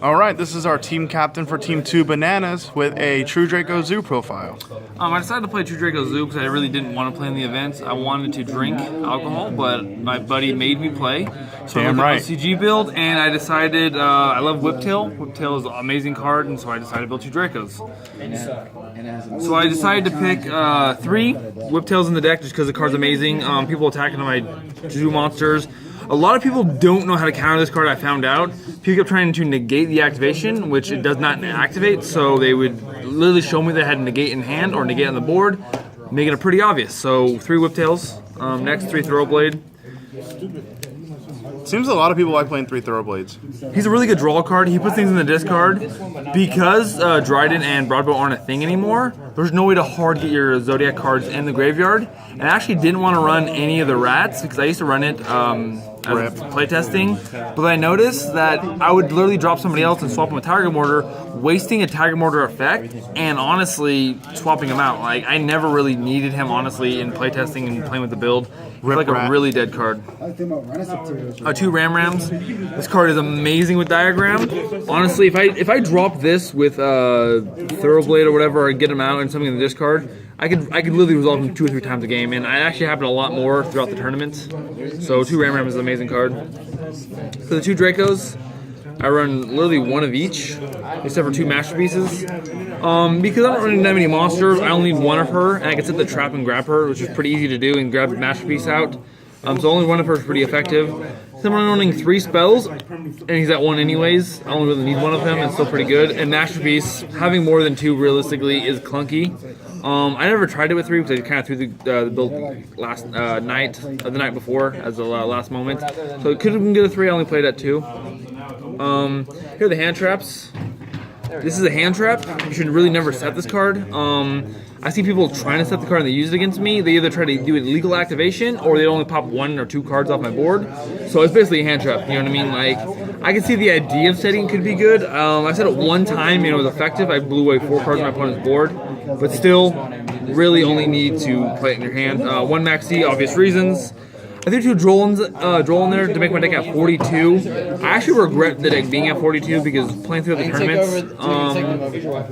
All right, this is our team captain for Team ToooBananas with a Truedaco Zoo profile. I decided to play Truedaco Zoo because I really didn't want to play in the events. I wanted to drink alcohol, but my buddy made me play. So Damn right. OCG build, and I decided I love Whiptail. Whiptail is an amazing card, and so I decided to build two Dracos. So I decided to pick 3 Whiptails in the deck just because the card's amazing. People attacking my Zoo monsters. A lot of people don't know how to counter this card, I found out. People kept trying to negate the activation, which it does not activate, so they would literally show me they had negate in hand or negate on the board, making it pretty obvious. So 3 Whiptails, next 3 Thoroughblade. Seems a lot of people like playing 3 Thoroughblades. He's a really good draw card. He puts things in the discard. Because Dryden and Broadbow aren't a thing anymore, there's no way to hard get your Zodiac cards in the graveyard. And I actually didn't want to run any of the rats because I used to run it as playtesting. But I noticed that I would literally drop somebody else and swap them with Tiger Mortar, wasting a Tiger Mortar effect, and honestly swapping him out. Like, I never really needed him, honestly, in playtesting and playing with the build. It's like a really dead card. 2 Rams. This card is amazing with Diagram. Honestly, if I drop this with Thoroughblade or whatever, or get him out and something in the discard, I could literally resolve him 2 or 3 times a game, and it actually happened a lot more throughout the tournaments. So 2 Ram is an amazing card. For the 2 Dracos, I run literally 1 of each, except for 2 masterpieces. Because I don't run that many monsters, I only need 1 of her, and I can set the trap and grab her, which is pretty easy to do, and grab the masterpiece out. So only 1 of her is pretty effective. So I'm running 3 spells, and he's at 1 anyways. I only really need 1 of them, and it's still pretty good. And masterpiece, having more than 2 realistically is clunky. I never tried it with 3 because I kind of threw the build last the night before as the last moment. So it could have been good at 3. I only played at 2. Here are the hand traps. This is a hand trap. You should really never set this card. I see people trying to set the card and they use it against me. They either try to do illegal activation or they only pop 1 or 2 cards off my board. So it's basically a hand trap, you know what I mean? Like, I can see the idea of setting could be good. I said it 1 time and it was effective. I blew away 4 cards on my opponent's board. But still, really only need to play it in your hand. 1 Maxi, obvious reasons. I threw 2 Droll in there to make my deck at 42. I actually regret the deck being at 42 because playing through the tournaments,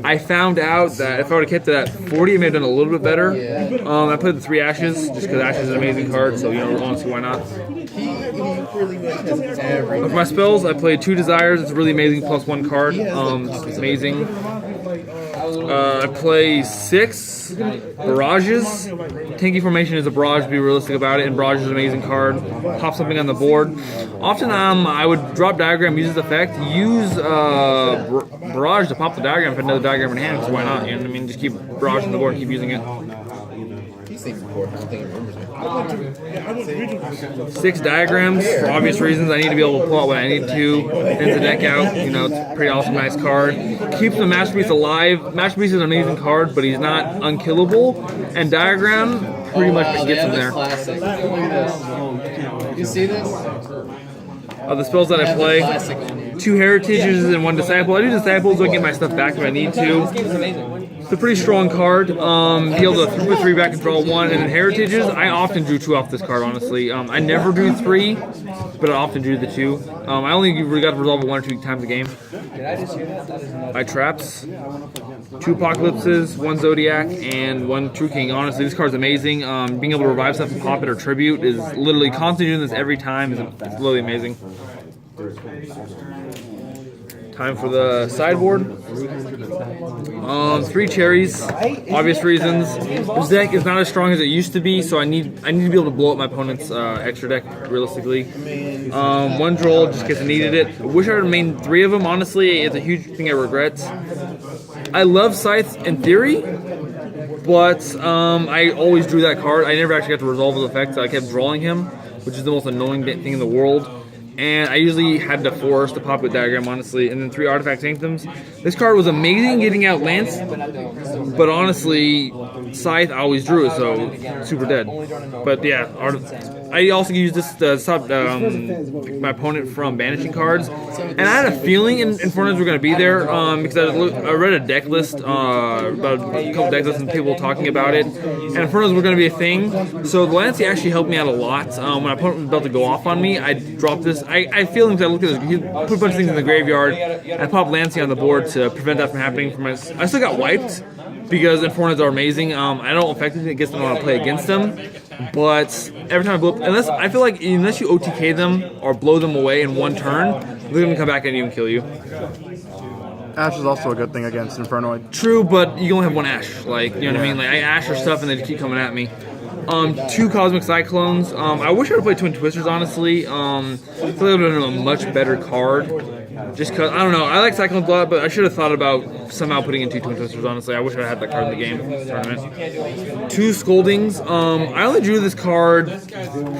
I found out that if I would have kept it at 40, it may have done a little bit better. I played the 3 Ashes just because Ashes is an amazing card, so honestly, why not? With my spells, I played 2 Desires. It's a really amazing +1 card. It's amazing. I play 6 Barrages. Tanky Formation is a barrage, to be realistic about it, and Barrage is an amazing card. Pop something on the board. Often I would drop Diagram, use this effect, use Barrage to pop the Diagram if I had another Diagram in hand, because why not? You know what I mean? Just keep Barrage on the board and keep using it. 6 Diagrams, for obvious reasons. I need to be able to pull out what I need to, thin the deck out. You know, it's a pretty awesome, nice card. Keeps the Masterpiece alive. Masterpiece is an amazing card, but he's not unkillable. And Diagram pretty much gets him there. You see this? The spells that I play, 2 Heritages and 1 Disciple. I do Disciples, so I get my stuff back if I need to. It's a pretty strong card. Be able to put 3 back and draw 1. And then Heritages, I often drew 2 off this card, honestly. I never drew 3, but I often drew the 2. I only really got to resolve it 1 or 2 times a game. My traps, 2 Apocalypses, 1 Zodiac, and 1 True King. Honestly, this card's amazing. Being able to revive stuff and pop it or tribute is literally constantly doing this every time. It's literally amazing. Time for the sideboard. 3 cherries, obvious reasons. This deck is not as strong as it used to be, so I need to be able to blow up my opponent's extra deck realistically. 1 Droll just because I needed it. I wish I would have made 3 of them. Honestly, it's a huge thing I regret. I love Scythe in theory, but I always drew that card. I never actually got to resolve his effects. I kept drawing him, which is the most annoying thing in the world. And I usually had to force to pop with Diagram, honestly. And then 3 Artifact Sanctums. This card was amazing getting out Lance, but honestly, Scythe I always drew it, so super dead. But yeah, I also used this to stop my opponent from banishing cards. And I had a feeling Infernos were going to be there because I read a deck list, about a couple deck lists and people talking about it. And Infernos were going to be a thing. So the Lancey actually helped me out a lot. When my opponent was about to go off on me, I dropped this. I feel him because I looked at this. He put a bunch of things in the graveyard. And I popped Lancey on the board to prevent that from happening. I still got wiped because Infernos are amazing. I don't effectively get them when I play against them. But every time I blow up, I feel like unless you OTK them or blow them away in one turn, they're going to come back and even kill you. Ash is also a good thing against Infernoid. True, but you only have one Ash. Like, you know what I mean? Like, I Ash or stuff and they just keep coming at me. 2 Cosmic Cyclones. I wish I would have played Twin Twisters, honestly. I feel like it would have been a much better card. Just because, I don't know, I like Cyclones a lot, but I should have thought about somehow putting in 2 Twin Twisters, honestly. I wish I had that card in the game, tournament. 2 Scoldings. I only drew this card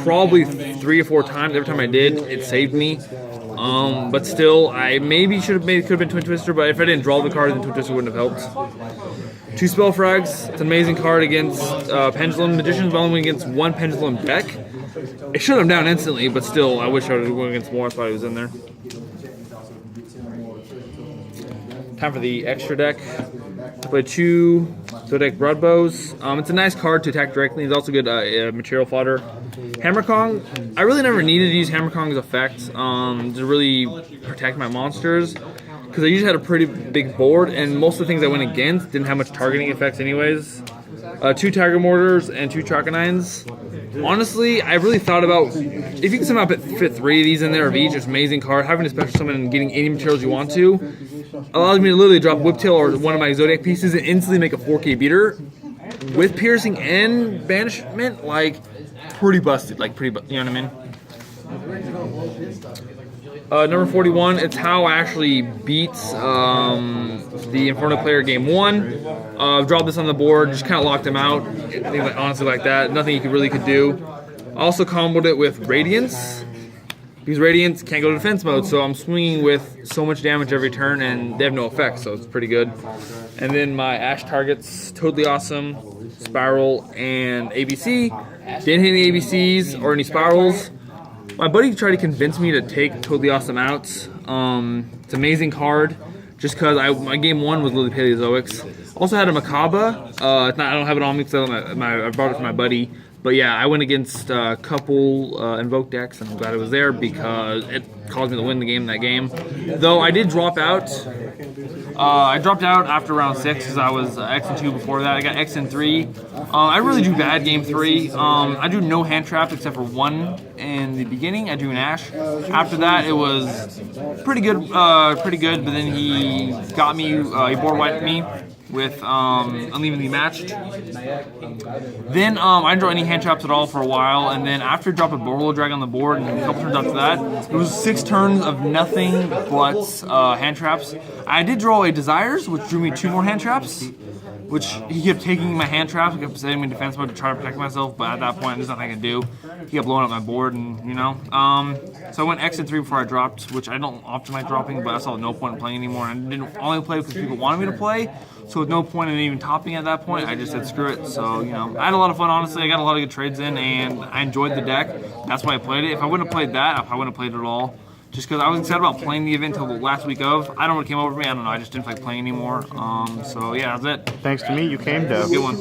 probably 3 or 4 times. Every time I did, it saved me. But still, I maybe could have been Twin Twister, but if I didn't draw the card, then Twin Twister wouldn't have helped. 2 Spell Frags. It's an amazing card against Pendulum Magicians, but only against 1 Pendulum deck. It shut him down instantly, but still, I wish I would have won against more. That's why he was in there. Time for the extra deck. Play 2 Truedaco Broadbows. It's a nice card to attack directly. It's also good material fodder. Hammer Kong. I really never needed to use Hammer Kong's effect to really protect my monsters because I usually had a pretty big board, and most of the things I went against didn't have much targeting effects anyways. 2 Tiger Mortars and 2 Traconines. Honestly, I really thought about if you can somehow fit 3 of these in there of each. It's an amazing card. Having a special summon and getting any materials you want to allows me to literally drop Whiptail or one of my Zodiac pieces and instantly make a 4K beater with piercing and banishment. Like, pretty busted. Like, you know what I mean? Number 41, it's how I actually beat the Inferno player game 1. Dropped this on the board, just kind of locked him out. Honestly, like that. Nothing he really could do. Also comboed it with Radiance. Because Radiance can't go to defense mode, so I'm swinging with so much damage every turn, and they have no effect, so it's pretty good. And then my Ash targets, Totally Awesome, Spiral, and ABC. Didn't hit any ABCs or any Spirals. My buddy tried to convince me to take Totally Awesome out. It's an amazing card, just because my game 1 was literally Paleozoics. Also had a Macabre. I don't have it on me because I brought it from my buddy. But yeah, I went against a couple Invoke decks, and I'm glad it was there because it caused me to win the game in that game. Though I did drop out. I dropped out after round 6 because I was X and 2 before that. I got X and 3. I really drew bad game 3. I drew no hand traps except for 1 in the beginning. I drew an Ash. After that, it was pretty good. But then he got me. He board wiped me with unevenly matched. Then I didn't draw any hand traps at all for a while, and then after I dropped a Borehole Drag on the board and a couple turns after that, it was 6 turns of nothing but hand traps. I did draw a Desires, which drew me 2 more hand traps, which he kept taking my hand traps, he kept setting me in defense mode to try to protect myself, but at that point there's nothing I can do. He kept blowing up my board, and you know. So I went X and 3 before I dropped, which I don't often like dropping, but I saw no point in playing anymore. And I didn't only play because people wanted me to play, so with no point in even topping at that point, I just said screw it. So, you know, I had a lot of fun, honestly. I got a lot of good trades in, and I enjoyed the deck. That's why I played it. If I wouldn't have played that, I wouldn't have played it at all. Just because I was excited about playing the event until the last week of. I don't know what came over me. I don't know. I just didn't feel like playing anymore. So, yeah, that's it. Thanks to me, you came, Dev. Good one.